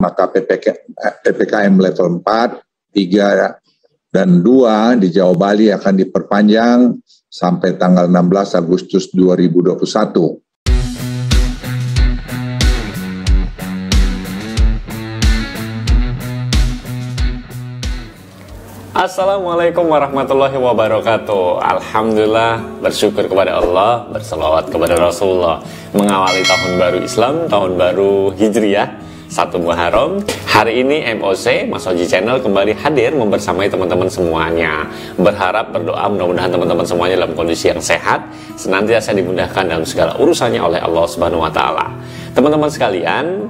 maka PPKM level 4, 3, dan 2 di Jawa Bali akan diperpanjang sampai tanggal 16 Agustus 2021. Assalamualaikum warahmatullahi wabarakatuh. Alhamdulillah, bersyukur kepada Allah, berselawat kepada Rasulullah. Mengawali tahun baru Islam, tahun baru Hijriah, 1 Muharram. Hari ini MOC, Mas Oji Channel, kembali hadir membersamai teman-teman semuanya. Berharap, berdoa, mudah-mudahan teman-teman semuanya dalam kondisi yang sehat, senantiasa dimudahkan dalam segala urusannya oleh Allah Subhanahu wa Ta'ala. Teman-teman sekalian,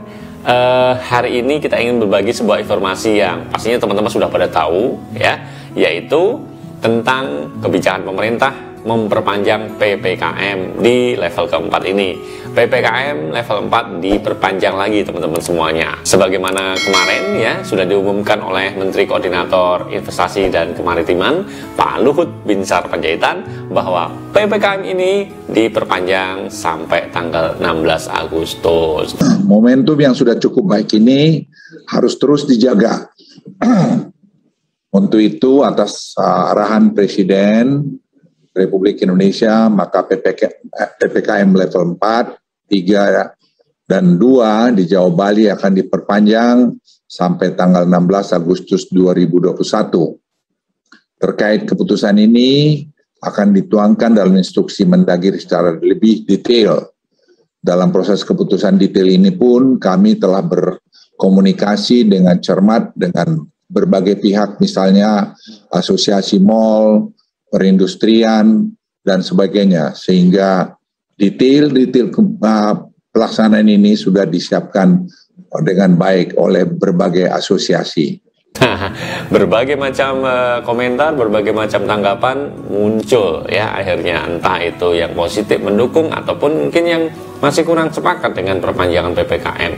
hari ini kita ingin berbagi sebuah informasi yang pastinya teman-teman sudah pada tahu, ya, yaitu tentang kebijakan pemerintah memperpanjang PPKM di level keempat ini. PPKM level 4 diperpanjang lagi teman-teman semuanya. Sebagaimana kemarin ya sudah diumumkan oleh Menteri Koordinator Investasi dan Kemaritiman Pak Luhut Binsar Panjaitan bahwa PPKM ini diperpanjang sampai tanggal 16 Agustus. Momentum yang sudah cukup baik ini harus terus dijaga. Untuk itu atas arahan Presiden Republik Indonesia, maka PPKM level 4, 3, dan 2 di Jawa Bali akan diperpanjang sampai tanggal 16 Agustus 2021. Terkait keputusan ini akan dituangkan dalam instruksi Mendagri secara lebih detail. Dalam proses keputusan detail ini pun kami telah berkomunikasi dengan cermat dengan berbagai pihak, misalnya asosiasi mal, perindustrian, dan sebagainya, sehingga detail-detail pelaksanaan ini sudah disiapkan dengan baik oleh berbagai asosiasi. Berbagai macam komentar, berbagai macam tanggapan muncul ya akhirnya, entah itu yang positif mendukung ataupun mungkin yang masih kurang sepakat dengan perpanjangan PPKM.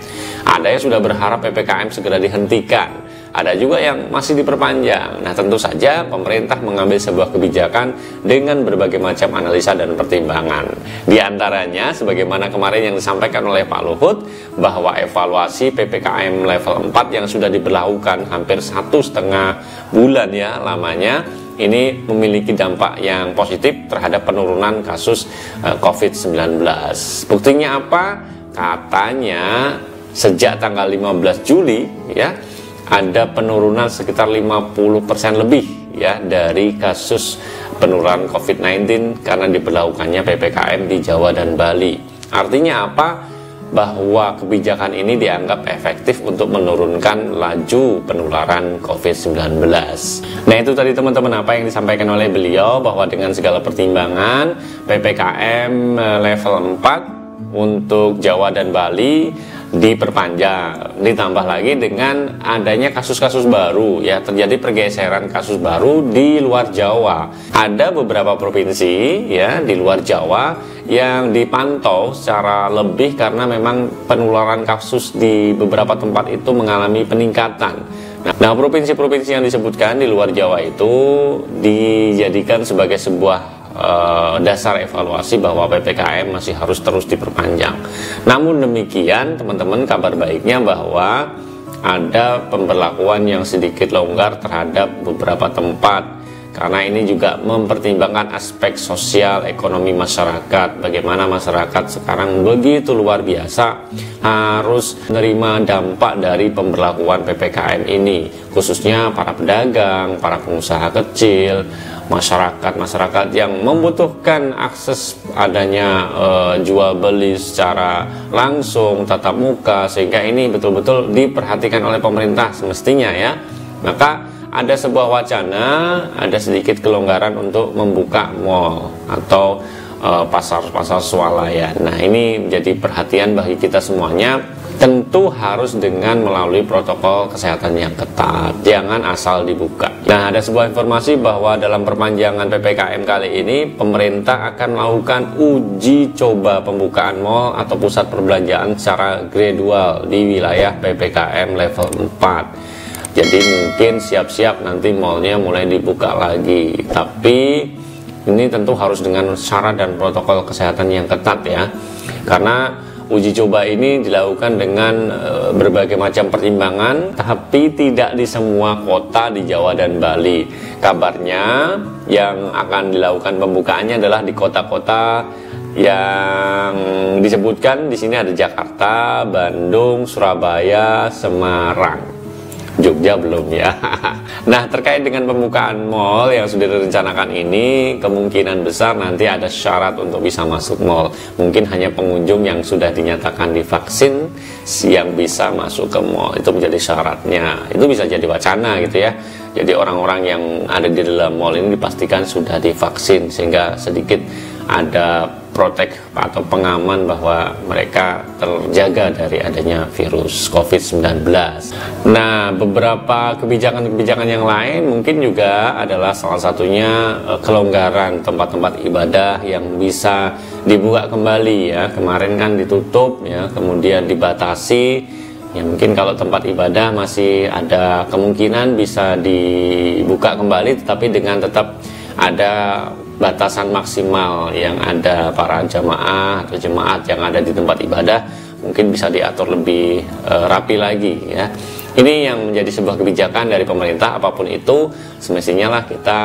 Ada yang sudah berharap PPKM segera dihentikan, ada juga yang masih diperpanjang. Nah, tentu saja pemerintah mengambil sebuah kebijakan dengan berbagai macam analisa dan pertimbangan. Di antaranya, sebagaimana kemarin yang disampaikan oleh Pak Luhut, bahwa evaluasi PPKM level 4 yang sudah diberlakukan hampir 1,5 bulan ya lamanya, ini memiliki dampak yang positif terhadap penurunan kasus COVID-19. Buktinya apa? Katanya sejak tanggal 15 Juli ya, ada penurunan sekitar 50% lebih ya dari kasus penurunan COVID-19 karena diberlakukannya PPKM di Jawa dan Bali. Artinya apa? Bahwa kebijakan ini dianggap efektif untuk menurunkan laju penularan COVID-19. Nah, itu tadi teman-teman apa yang disampaikan oleh beliau, bahwa dengan segala pertimbangan PPKM level 4 untuk Jawa dan Bali diperpanjang, ditambah lagi dengan adanya kasus-kasus baru ya, terjadi pergeseran kasus baru di luar Jawa. Ada beberapa provinsi ya di luar Jawa yang dipantau secara lebih karena memang penularan kasus di beberapa tempat itu mengalami peningkatan. Nah, provinsi-provinsi yang disebutkan di luar Jawa itu dijadikan sebagai sebuah dasar evaluasi bahwa PPKM masih harus terus diperpanjang. Namun demikian teman-teman, kabar baiknya bahwa ada pemberlakuan yang sedikit longgar terhadap beberapa tempat, karena ini juga mempertimbangkan aspek sosial ekonomi masyarakat. Bagaimana masyarakat sekarang begitu luar biasa harus menerima dampak dari pemberlakuan PPKM ini, khususnya para pedagang, para pengusaha kecil, masyarakat yang membutuhkan akses adanya jual beli secara langsung, tatap muka, sehingga ini betul-betul diperhatikan oleh pemerintah semestinya ya. Maka ada sebuah wacana, ada sedikit kelonggaran untuk membuka mal atau pasar-pasar swalayan. Nah, ini menjadi perhatian bagi kita semuanya. Tentu harus dengan melalui protokol kesehatan yang ketat, jangan asal dibuka. Nah, ada sebuah informasi bahwa dalam perpanjangan PPKM kali ini, pemerintah akan melakukan uji coba pembukaan mal atau pusat perbelanjaan secara gradual di wilayah PPKM level 4. Jadi mungkin siap-siap nanti malnya mulai dibuka lagi, tapi ini tentu harus dengan syarat dan protokol kesehatan yang ketat ya, karena uji coba ini dilakukan dengan berbagai macam pertimbangan, tapi tidak di semua kota di Jawa dan Bali. Kabarnya yang akan dilakukan pembukaannya adalah di kota-kota yang disebutkan di sini ada Jakarta, Bandung, Surabaya, Semarang. Jogja belum ya. Nah, terkait dengan pembukaan mall yang sudah direncanakan ini, kemungkinan besar nanti ada syarat untuk bisa masuk mall. Mungkin hanya pengunjung yang sudah dinyatakan divaksin yang bisa masuk ke mall, itu menjadi syaratnya. Itu bisa jadi wacana gitu ya. Jadi orang-orang yang ada di dalam mall ini dipastikan sudah divaksin, sehingga sedikit ada protek atau pengaman bahwa mereka terjaga dari adanya virus COVID-19. Nah, beberapa kebijakan-kebijakan yang lain mungkin juga adalah salah satunya kelonggaran tempat-tempat ibadah yang bisa dibuka kembali ya. Kemarin kan ditutup ya, kemudian dibatasi. Ya, mungkin kalau tempat ibadah masih ada kemungkinan bisa dibuka kembali, tetapi dengan tetap ada batasan maksimal yang ada para jamaah atau jemaat yang ada di tempat ibadah, mungkin bisa diatur lebih rapi lagi ya. Ini yang menjadi sebuah kebijakan dari pemerintah. Apapun itu semestinya lah kita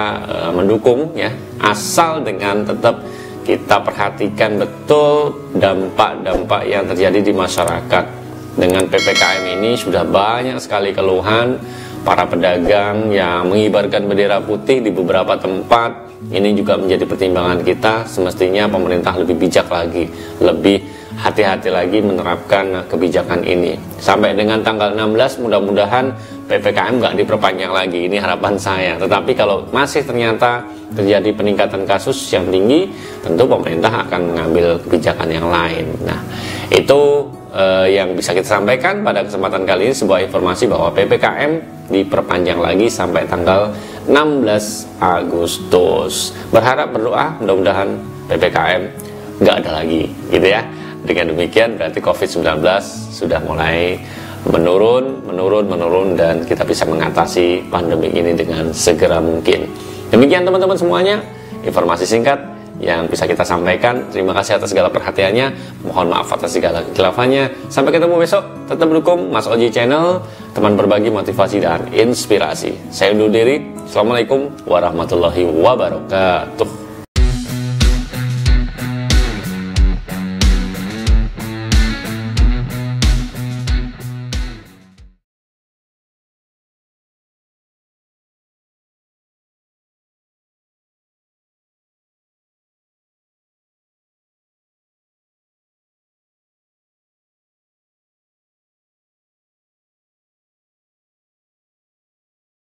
mendukung ya, asal dengan tetap kita perhatikan betul dampak-dampak yang terjadi di masyarakat. Dengan PPKM ini sudah banyak sekali keluhan para pedagang yang mengibarkan bendera putih di beberapa tempat. Ini juga menjadi pertimbangan kita. Semestinya pemerintah lebih bijak lagi, lebih hati-hati lagi menerapkan kebijakan ini. Sampai dengan tanggal 16 mudah-mudahan PPKM nggak diperpanjang lagi. Ini harapan saya. Tetapi kalau masih ternyata terjadi peningkatan kasus yang tinggi, tentu pemerintah akan mengambil kebijakan yang lain. Nah, itu yang bisa kita sampaikan pada kesempatan kali ini, sebuah informasi bahwa PPKM diperpanjang lagi sampai tanggal 16 Agustus. Berharap, berdoa mudah-mudahan PPKM nggak ada lagi gitu ya. Dengan demikian berarti COVID-19 sudah mulai menurun dan kita bisa mengatasi pandemi ini dengan segera mungkin. Demikian teman-teman semuanya, informasi singkat yang bisa kita sampaikan. Terima kasih atas segala perhatiannya. Mohon maaf atas segala kekhilaafannya. Sampai ketemu besok. Tetap dukung Mas Oji Channel, teman berbagi motivasi dan inspirasi. Saya undur diri. Assalamualaikum warahmatullahi wabarakatuh.